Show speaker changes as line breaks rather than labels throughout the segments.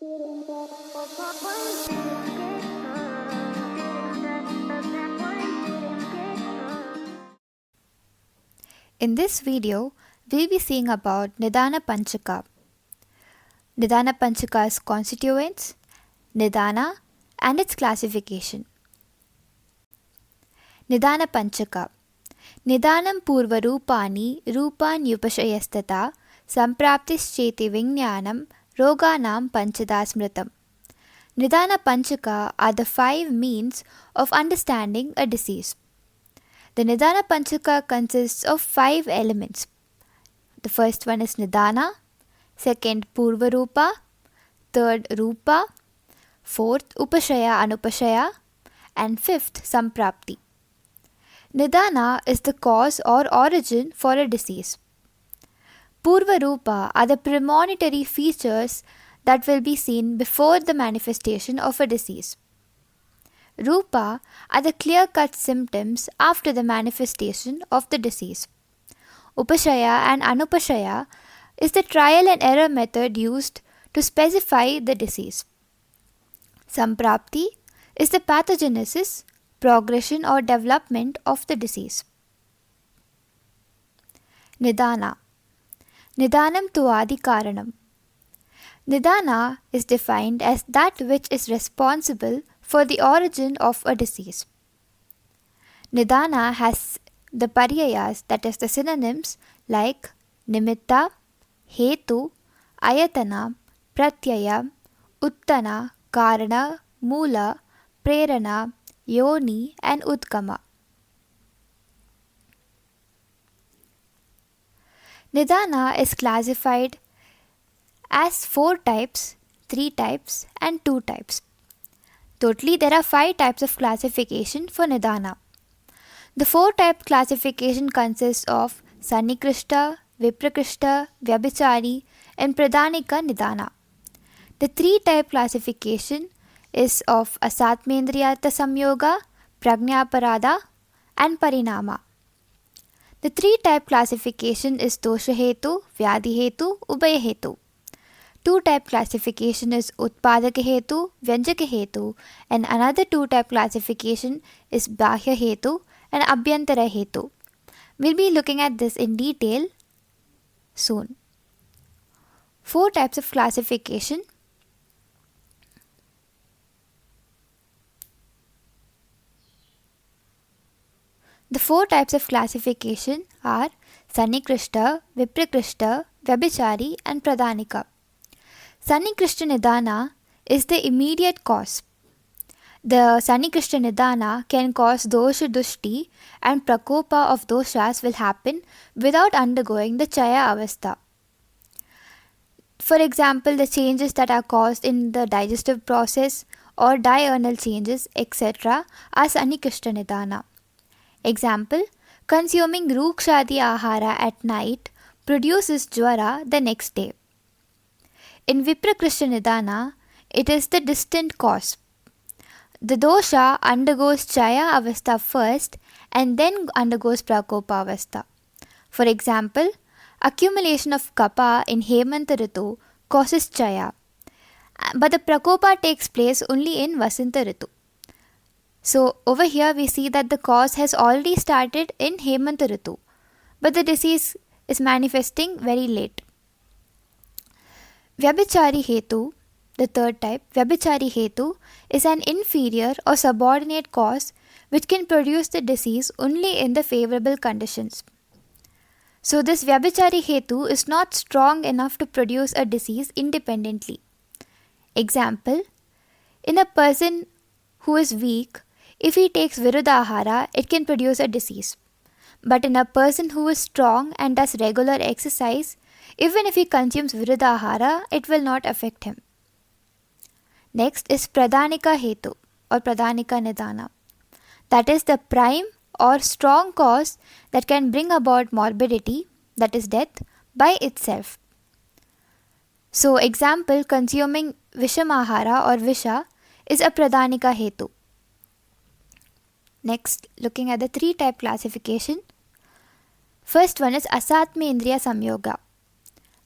In this video, we'll be seeing about Nidana Panchaka, Nidana Panchaka's constituents, Nidana and its classification. Nidana Panchaka. Nidanam Purvarupani Rupanyupashayastata Sampraptischeti Vijnanam Roganam Panchada Smritam. Nidana Panchaka are the 5 means of understanding a disease. The Nidana Panchaka consists of 5 elements. The first one is Nidana, second Purvarupa, third Rupa, fourth Upashaya Anupashaya, and fifth Samprapti. Nidana is the cause or origin for a disease. Purvarupa are the premonitory features that will be seen before the manifestation of a disease. Rupa are the clear-cut symptoms after the manifestation of the disease. Upashaya and Anupashaya is the trial and error method used to specify the disease. Samprapti is the pathogenesis, progression or development of the disease. Nidana. Nidanam tuadi karanam. Nidana is defined as that which is responsible for the origin of a disease. Nidana has the paryayas, that is the synonyms like nimitta, hetu, ayatana, pratyaya, uttana, karana, mula, prerana, yoni and udgama. Nidana is classified as 4 types, 3 types and 2 types. Totally there are 5 types of classification for Nidana. The 4-type classification consists of Sannikrishta, Viprakrishta, Vyabhichari and Pradhanika Nidana. The 3-type classification is of Asatmendriyartha Samyoga, Prajnaparada and Parinama. The 3-type classification is Doshahetu, Vyadhihetu, Ubhayahetu. 2-type classification is Utpadakahetu, Vyanjakahetu and another 2-type classification is Bahyahetu and Abhyantarahetu. We'll be looking at this in detail soon. 4 types of classification. The 4 types of classification are Sannikrishta, Viprakrishta, Vyabhichari and Pradhanika. Sannikrishta Nidana is the immediate cause. The Sannikrishta Nidana can cause dosha dushti and prakopa of doshas will happen without undergoing the chaya avastha. For example, the changes that are caused in the digestive process or diurnal changes etc. are Sannikrishta Nidana. Example, consuming rukshadi ahara at night produces jwara the next day. In Viprakrishta Nidana, it is the distant cause. The dosha undergoes chaya avastha first and then undergoes prakopa avastha. For example, accumulation of kapha in Hemanta Ritu causes chaya, but the prakopa takes place only in Vasanta Ritu. So over here we see that the cause has already started in Hemanta Ritu, but the disease is manifesting very late. Vyabhichari Hetu, the 3rd type, Vyabhichari Hetu is an inferior or subordinate cause which can produce the disease only in the favorable conditions. So this Vyabhichari Hetu is not strong enough to produce a disease independently. Example, in a person who is weak, if he takes Viruddhahara, it can produce a disease. But in a person who is strong and does regular exercise, even if he consumes Viruddhahara, it will not affect him. Next is Pradhanika Hetu or Pradhanika Nidana. That is the prime or strong cause that can bring about morbidity, that is death, by itself. So example, consuming Vishamahara or Visha is a Pradhanika Hetu. Next, looking at the 3-type classification. First one is Asatmya Indriya Samyoga.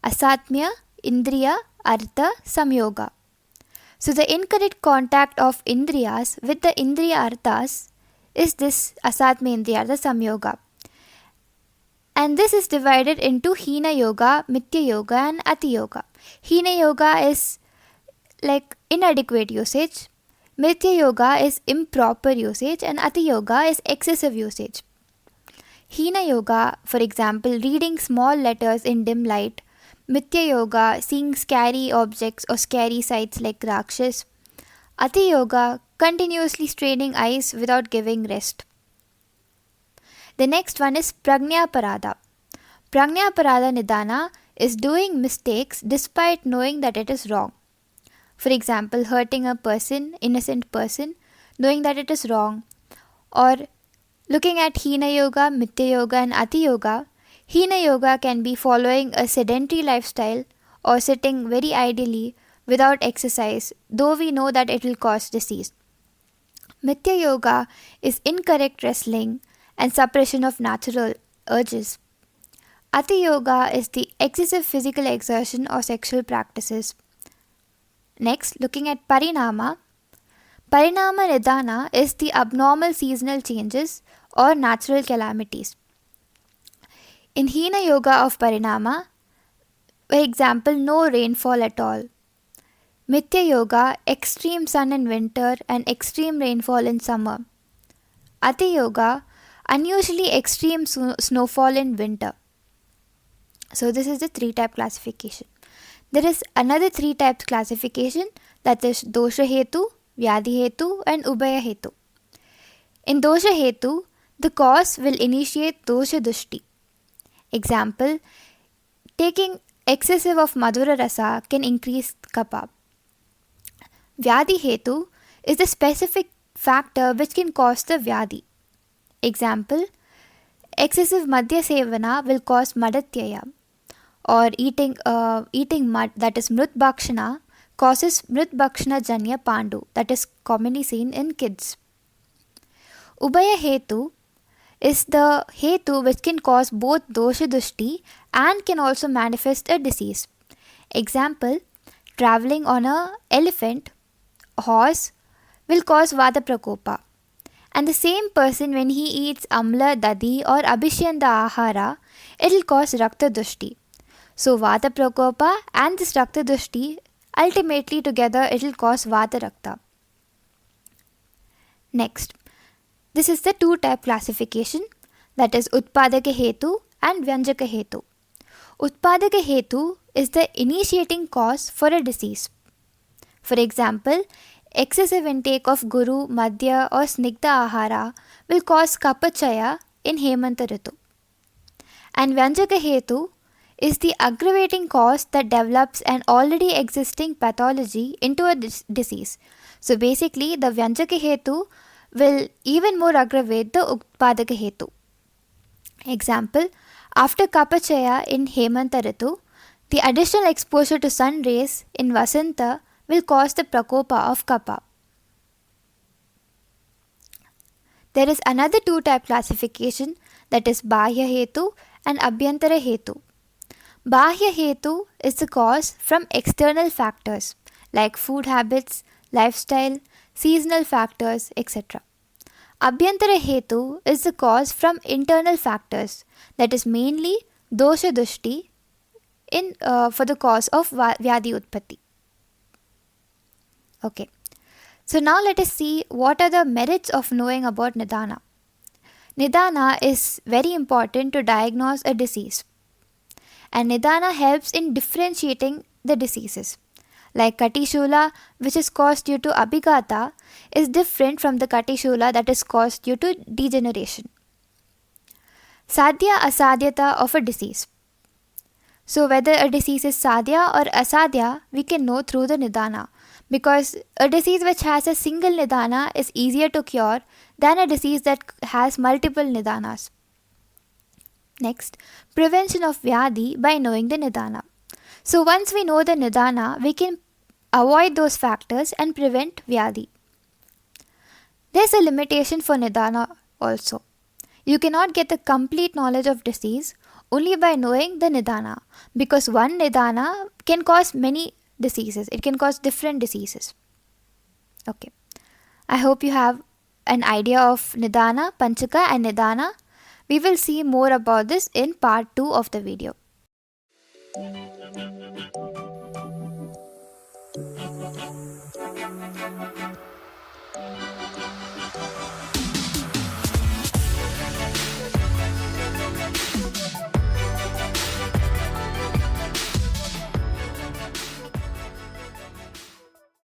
Asatmya, Indriya, Artha, Samyoga. So the incorrect contact of indriyas with the indriya arthas is this asatma indriyartha samyoga. And this is divided into Hina Yoga, Mithya Yoga, and Ati Yoga. Hina Yoga is like inadequate usage, Mithya Yoga is improper usage, and Ati Yoga is excessive usage. Hina Yoga, for example, reading small letters in dim light. Mithya Yoga, seeing scary objects or scary sights like Rakshas. Ati Yoga, continuously straining eyes without giving rest. The next one is Pragnya Parada. Pragnya Parada Nidana is doing mistakes despite knowing that it is wrong. For example, hurting a person, innocent person, knowing that it is wrong. Or looking at Hina Yoga, Mithya Yoga, and Ati Yoga, Hina Yoga can be following a sedentary lifestyle or sitting very idly without exercise, though we know that it will cause disease. Mithya Yoga is incorrect wrestling and suppression of natural urges. Ati Yoga is the excessive physical exertion or sexual practices. Next, looking at Parinama. Parinama Nidana is the abnormal seasonal changes or natural calamities. In Hina Yoga of Parinama, for example, no rainfall at all. Mithya Yoga, extreme sun in winter and extreme rainfall in summer. Ati Yoga, unusually extreme snowfall in winter. So this is the 3-type classification. There is another 3 types classification, that is Dosha Hetu, Vyadhi Hetu, and Ubaya Hetu. In Dosha Hetu, the cause will initiate Dosha Dushti. Example, taking excessive of Madhura Rasa can increase Kapha. Vyadhi Hetu is the specific factor which can cause the Vyadhi. Example, excessive Madhya Sevana will cause Madatyaya. Or eating mud, that is Mrit Bhakshana, causes Mrit Bhakshana Janya Pandu, that is commonly seen in kids. Ubaya Hetu is the Hetu which can cause both Dosha Dushti and can also manifest a disease. Example, travelling on an elephant, horse, will cause Vata Prakopa. And the same person, when he eats Amla, Dadi or Abhishyanda Ahara, it will cause Rakta Dushti. So Vata Prakopa and this Rakta Dushti, ultimately together it will cause Vata Rakta. Next, this is the 2-type classification, that is Utpadaka Hetu and Vyanjaka Hetu. Utpadaka Hetu is the initiating cause for a disease. For example, excessive intake of Guru, Madhya or Snigdha Ahara will cause Kapachaya in Hemanta Ritu. And Vyanjaka Hetu is the aggravating cause that develops an already existing pathology into a disease. So basically, the Vyanjaka Hetu will even more aggravate the Utpadaka Hetu. Example, after Kapachaya in Hemanta Ritu, the additional exposure to sun rays in Vasanta will cause the Prakopa of Kapha. There is another 2-type classification, that is Bahya Hetu and Abhyantara Hetu. Bahya Hetu is the cause from external factors like food habits, lifestyle, seasonal factors, etc. Abhyantara Hetu is the cause from internal factors, that is mainly Dosha Dushti for the cause of Vyadhi Utpatti. Okay, so now let us see what are the merits of knowing about Nidana. Nidana is very important to diagnose a disease. And Nidana helps in differentiating the diseases. Like Katishula, which is caused due to Abhigata, is different from the Katishula that is caused due to degeneration. Sadhya Asadhyata of a disease. So whether a disease is Sadhya or Asadhya, we can know through the Nidana. Because a disease which has a single Nidana is easier to cure than a disease that has multiple Nidanas. Next, prevention of Vyadhi by knowing the Nidana. So once we know the Nidana, we can avoid those factors and prevent Vyadhi. There's a limitation for Nidana also. You cannot get the complete knowledge of disease only by knowing the Nidana, because one Nidana can cause many diseases. It can cause different diseases. Okay. I hope you have an idea of Nidana, Panchaka, and Nidana. We will see more about this in part 2 of the video.